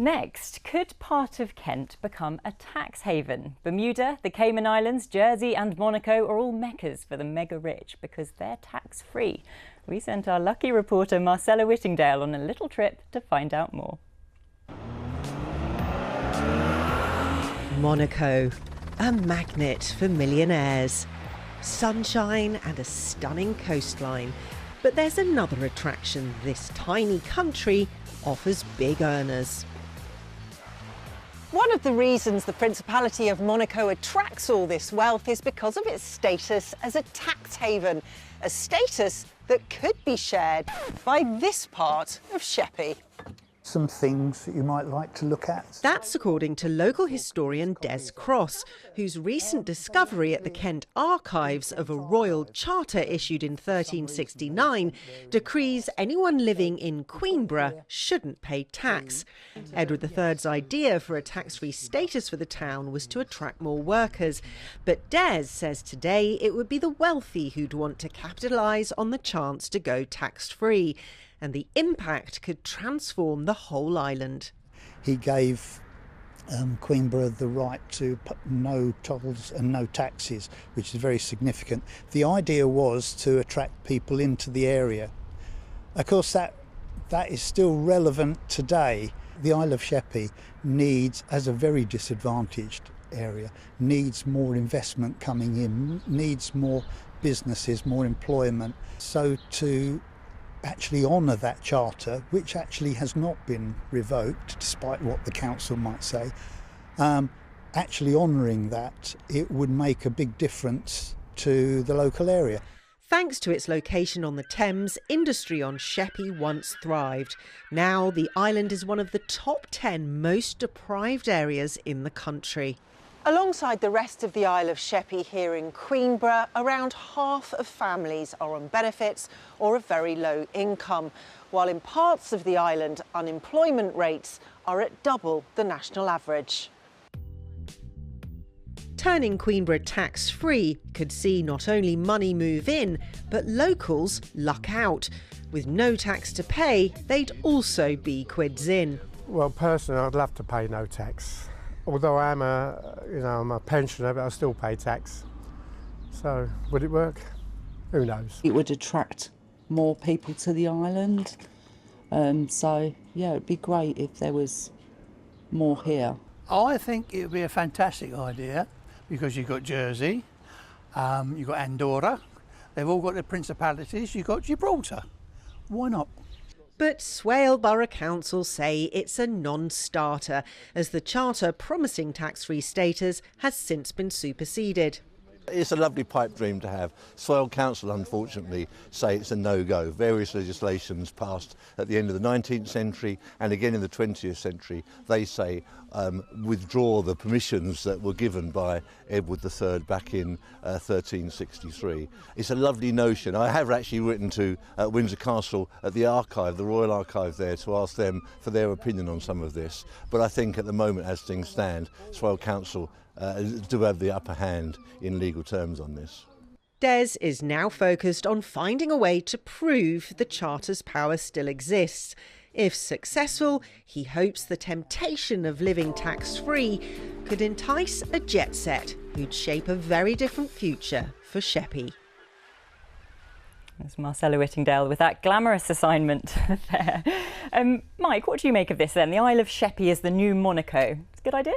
next, could part of Kent become a tax haven? Bermuda, the Cayman Islands, Jersey and Monaco are all meccas for the mega rich because they're tax-free. We sent our lucky reporter Marcella Whittingdale on a little trip to find out more. Monaco, a magnet for millionaires. Sunshine and a stunning coastline. But there's another attraction this tiny country offers big earners. One of the reasons the Principality of Monaco attracts all this wealth is because of its status as a tax haven, a status that could be shared by this part of Sheppey. Some things that you might like to look at. That's according to local historian Des Cross, whose recent discovery at the Kent Archives of a royal charter issued in 1369 decrees anyone living in Queenborough shouldn't pay tax. Edward III's idea for a tax-free status for the town was to attract more workers, but Des says today it would be the wealthy who'd want to capitalise on the chance to go tax-free. And the impact could transform the whole island. He gave Queenborough the right to put no tolls and no taxes, which is very significant. The idea was to attract people into the area. Of course, that is still relevant today. The Isle of Sheppey needs, as a very disadvantaged area, needs more investment coming in, needs more businesses, more employment. So to actually honour that charter, which actually has not been revoked, despite what the council might say, actually honouring that, it would make a big difference to the local area. Thanks to its location on the Thames, industry on Sheppey once thrived. Now the island is one of the top 10 most deprived areas in the country. Alongside the rest of the Isle of Sheppey here in Queenborough, around half of families are on benefits or a very low income, while in parts of the island unemployment rates are at double the national average. Turning Queenborough tax-free could see not only money move in, but locals luck out. With no tax to pay, they'd also be quids in. Well, personally, I'd love to pay no tax. Although I'm a pensioner, but I still pay tax. So, would it work? Who knows? It would attract more people to the island. So, yeah, it'd be great if there was more here. I think it would be a fantastic idea because you've got Jersey, you've got Andorra, they've all got their principalities, you've got Gibraltar. Why not? But Swale Borough Council say it's a non-starter, as the charter promising tax-free status has since been superseded. It's a lovely pipe dream to have. Swale Council, unfortunately, say it's a no-go. Various legislations passed at the end of the 19th century and again in the 20th century, they say withdraw the permissions that were given by Edward III back in 1363. It's a lovely notion. I have actually written to Windsor Castle at the archive, the Royal Archive there, to ask them for their opinion on some of this. But I think at the moment, as things stand, Swale Council do have the upper hand in legal terms on this. Des is now focused on finding a way to prove the charter's power still exists. If successful, he hopes the temptation of living tax-free could entice a jet set who'd shape a very different future for Sheppey. There's Marcella Whittingdale with that glamorous assignment there. Mike, what do you make of this then? The Isle of Sheppey is the new Monaco. It's a good idea?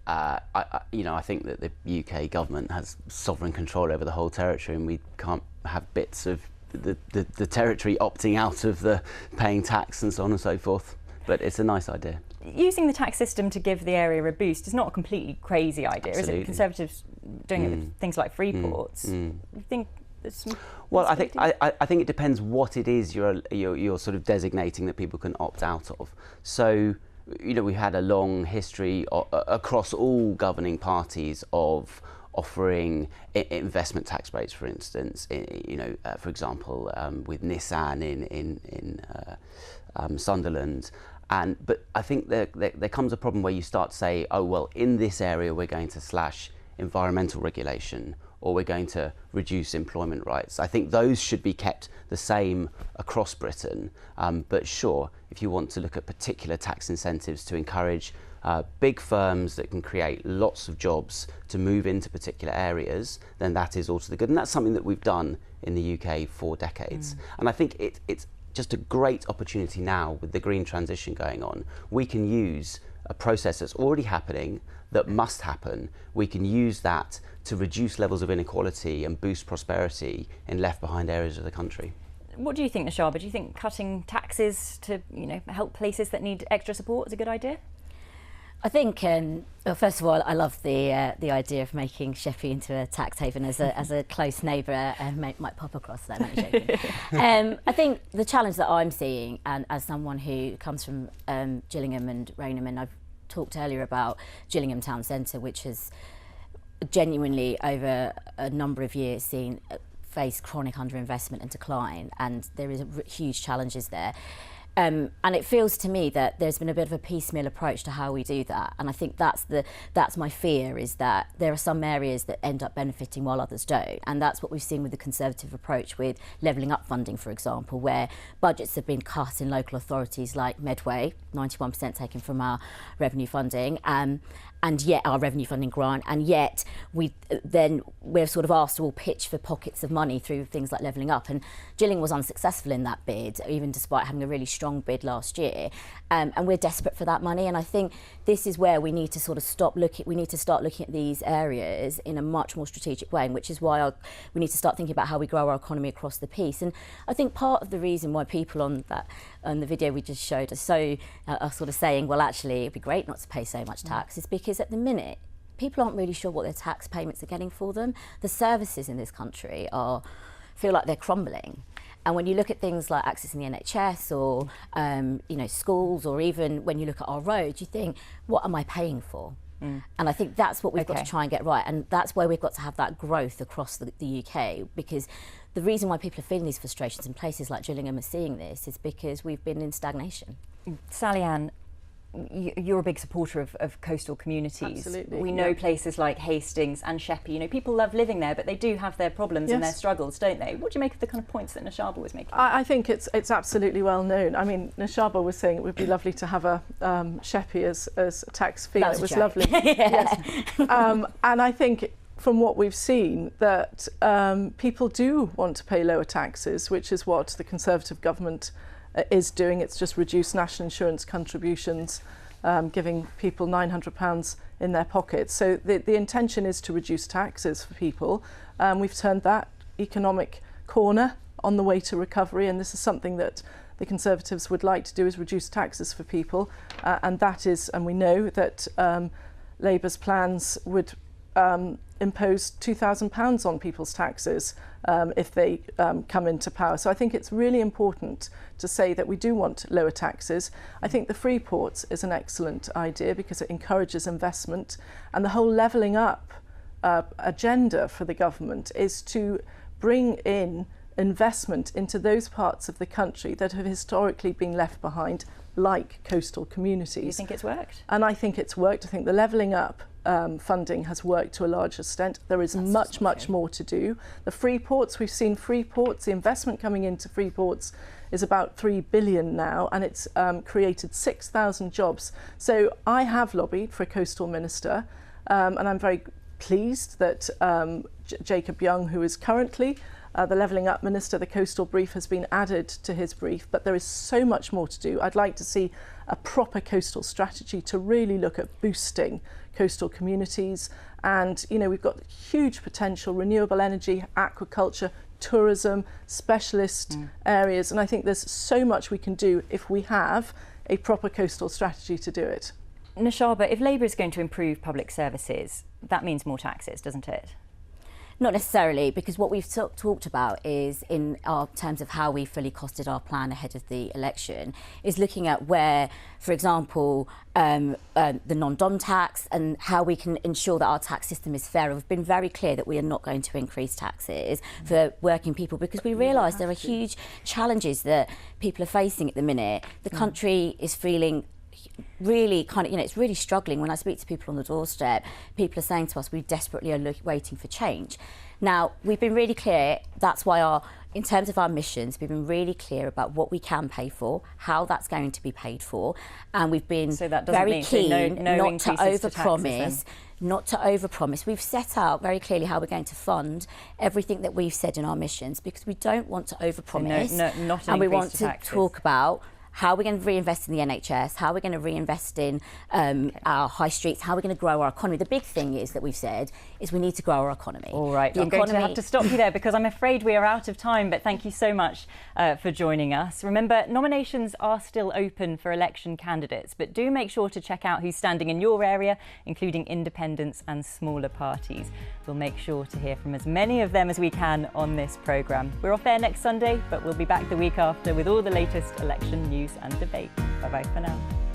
I think that the UK government has sovereign control over the whole territory, and we can't have bits of the territory opting out of the paying tax and so on and so forth. But it's a nice idea. Using the tax system to give the area a boost is not a completely crazy idea, Absolutely. is it? Conservatives doing it with things like free ports. You think there's some... Well, I think it depends what it is you're sort of designating that people can opt out of. So, we've had a long history across all governing parties of offering investment tax breaks, for instance. For example, with Nissan in Sunderland. But I think there comes a problem where you start to say, oh well, in this area we're going to slash environmental regulation, or we're going to reduce employment rights. I think those should be kept the same across Britain. But sure, if you want to look at particular tax incentives to encourage big firms that can create lots of jobs to move into particular areas, then that is all to the good. And that's something that we've done in the UK for decades. And I think it's just a great opportunity now with the green transition going on. We can use a process that's already happening, that must happen. We can use that to reduce levels of inequality and boost prosperity in left behind areas of the country. What do you think, Nashaba? Do you think cutting taxes to help places that need extra support is a good idea? I think, well, first of all, I love the idea of making Sheppey into a tax haven as a close neighbour, and might pop across that. I think the challenge that I'm seeing, and as someone who comes from Gillingham and Rainham, and I've talked earlier about Gillingham Town Centre, which has genuinely over a number of years faced chronic underinvestment and decline, and there is huge challenges there. And it feels to me that there's been a bit of a piecemeal approach to how we do that. And I think that's my fear, is that there are some areas that end up benefiting while others don't. And that's what we've seen with the Conservative approach with levelling up funding, for example, where budgets have been cut in local authorities like Medway, 91% taken from our revenue funding, and yet our revenue funding grant, and yet we're sort of asked to all pitch for pockets of money through things like levelling up. And Gillingham was unsuccessful in that bid, even despite having a really strong bid last year. And we're desperate for that money. And I think this is where we need to sort of start looking at these areas in a much more strategic way, which is why we need to start thinking about how we grow our economy across the piece. And I think part of the reason why people on the video we just showed are sort of saying, well, actually, it'd be great not to pay so much tax, is because at the minute, people aren't really sure what their tax payments are getting for them. The services in this country feel like they're crumbling. And when you look at things like accessing the NHS or schools, or even when you look at our roads, you think, what am I paying for? And I think that's what we've got to try and get right. And that's where we've got to have that growth across the UK, because the reason why people are feeling these frustrations in places like Gillingham are seeing this is because we've been in stagnation. Sally Ann, you're a big supporter of coastal communities. Absolutely. We know places like Hastings and Sheppey, people love living there, but they do have their problems and their struggles, don't they? What do you make of the kind of points that Nashaba was making? I think it's absolutely well known. I mean, Nashaba was saying it would be lovely to have a Sheppey as tax-free. It was lovely. Yes. And I think from what we've seen that people do want to pay lower taxes, which is what the Conservative government is doing. It's just reduced national insurance contributions, giving people £900 in their pockets. So the intention is to reduce taxes for people. We've turned that economic corner on the way to recovery, and this is something that the Conservatives would like to do, is reduce taxes for people. And we know that Labour's plans would impose £2,000 on people's taxes if they come into power. So I think it's really important to say that we do want lower taxes. I think the free ports is an excellent idea because it encourages investment, and the whole levelling up agenda for the government is to bring in investment into those parts of the country that have historically been left behind, like coastal communities. Do you think it's worked? And I think it's worked. I think the levelling up funding has worked to a large extent. There is much more to do. The free ports, we've seen free ports, the investment coming into free ports is about 3 billion now, and it's created 6,000 jobs. So I have lobbied for a coastal minister, and I'm very pleased that Jacob Young, who is currently the Levelling Up Minister, the coastal brief has been added to his brief, but there is so much more to do. I'd like to see a proper coastal strategy to really look at boosting coastal communities. And, we've got huge potential, renewable energy, aquaculture, tourism, specialist areas. And I think there's so much we can do if we have a proper coastal strategy to do it. Nashaba, if Labour is going to improve public services, that means more taxes, doesn't it? Not necessarily, because what we've talked about is, in our terms of how we fully costed our plan ahead of the election, is looking at where, for example, the non-dom tax and how we can ensure that our tax system is fair. We've been very clear that we are not going to increase taxes for working people, because we realise there are huge challenges that people are facing at the minute. The country is feeling really kind of, it's really struggling. When I speak to people on the doorstep, people are saying to us, we desperately are waiting for change. Now, we've been really clear, that's why in terms of our missions, we've been really clear about what we can pay for, how that's going to be paid for, and we've been very keen not to overpromise. Not to overpromise. We've set out very clearly how we're going to fund everything that we've said in our missions, because we don't want to overpromise, and we want to talk about how we're going to reinvest in the NHS, how we're going to reinvest in our high streets, how we're going to grow our economy. The big thing is that we've said is we need to grow our economy. All right, I'm going to have to stop you there because I'm afraid we are out of time, but thank you so much for joining us. Remember, nominations are still open for election candidates, but do make sure to check out who's standing in your area, including independents and smaller parties. We'll make sure to hear from as many of them as we can on this programme. We're off air next Sunday, but we'll be back the week after with all the latest election news and debate. Bye-bye for now.